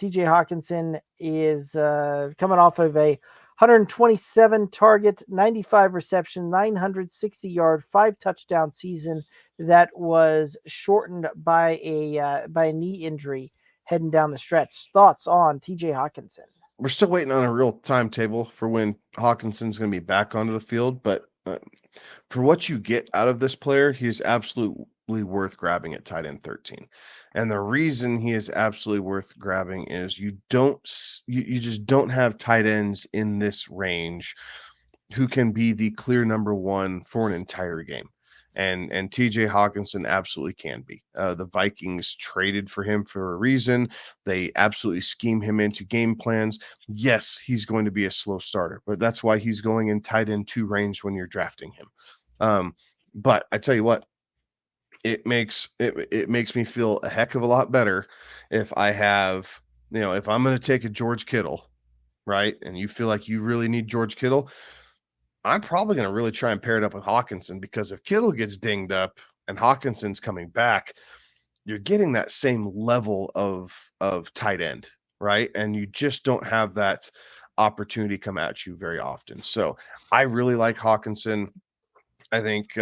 TJ Hockenson is coming off of a 127 target, 95 reception, 960-yard, 5-touchdown season that was shortened by a knee injury heading down the stretch. Thoughts on TJ Hockenson? We're still waiting on a real timetable for when Hawkinson's going to be back onto the field, but for what you get out of this player, he is absolutely worth grabbing at tight end 13. And the reason he is absolutely worth grabbing is you just don't have tight ends in this range who can be the clear number one for an entire game. And TJ Hawkinson absolutely can be. The Vikings traded for him for a reason. They absolutely scheme him into game plans. Yes, he's going to be a slow starter, but that's why he's going in tight end 2 range when you're drafting him. But I tell you what, it makes me feel a heck of a lot better if I have, if I'm going to take a George Kittle, right? And you feel like you really need George Kittle, I'm probably going to really try and pair it up with Hawkinson, because if Kittle gets dinged up and Hawkinson's coming back, you're getting that same level of tight end, right? And you just don't have that opportunity come at you very often. So I really like Hawkinson. I think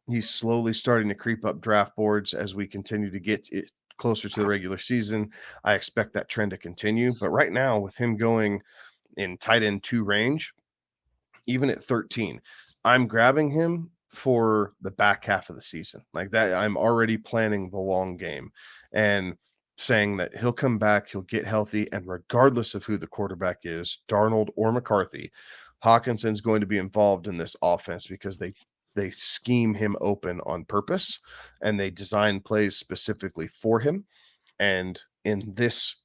he's slowly starting to creep up draft boards as we continue to get it closer to the regular season. I expect that trend to continue. But right now, with him going in tight end 2 range, even at 13, I'm grabbing him for the back half of the season. Like that, I'm already planning the long game and saying that he'll come back, he'll get healthy, and regardless of who the quarterback is, Darnold or McCarthy, Hawkinson's going to be involved in this offense because they scheme him open on purpose and they design plays specifically for him. And in this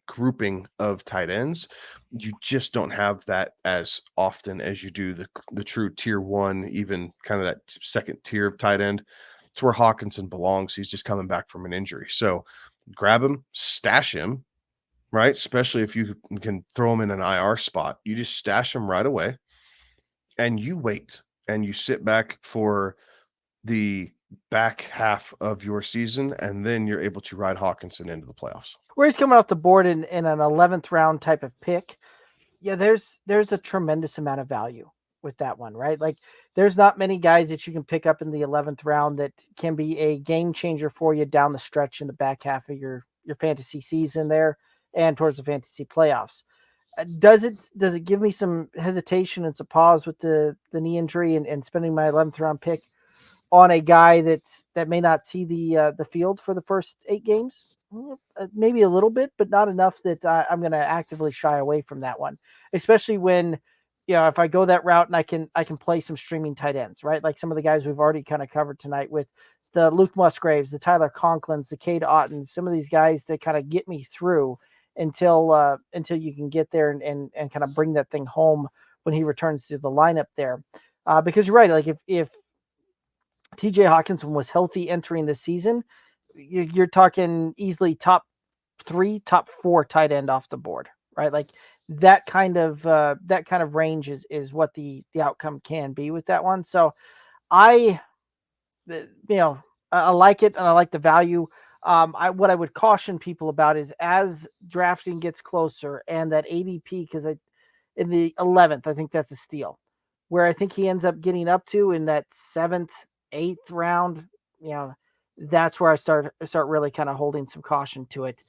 grouping of tight ends, you just don't have that as often as you do the true tier 1, even kind of that second tier of tight end. It's where Hawkinson belongs. He's just coming back from an injury. So grab him, stash him, right? Especially if you can throw him in an IR spot. You just stash him right away and you wait and you sit back for the back half of your season, and then you're able to ride Hawkinson into the playoffs. Where he's coming off the board in an 11th round type of pick, yeah, there's a tremendous amount of value with that one, right? Like there's not many guys that you can pick up in the 11th round that can be a game changer for you down the stretch in the back half of your fantasy season there and towards the fantasy playoffs. Does it give me some hesitation and some pause with the knee injury and spending my 11th round pick on a guy that may not see the field for the first 8 games? Maybe a little bit, but not enough that I'm going to actively shy away from that one. Especially when, if I go that route and I can play some streaming tight ends, right? Like some of the guys we've already kind of covered tonight with the Luke Musgraves, the Tyler Conklins, the Cade Ottens, some of these guys that kind of get me through until you can get there and kind of bring that thing home when he returns to the lineup there. Because you're right, like if TJ Hockenson was healthy entering the season, you're talking easily top 3, top 4 tight end off the board, right? Like that kind of range is what the outcome can be with that one. So I, I like it and I like the value. What I would caution people about is as drafting gets closer and that ADP, because in the 11th, I think that's a steal. Where I think he ends up getting up to in that 7th, 8th round, that's where I start really kind of holding some caution to it.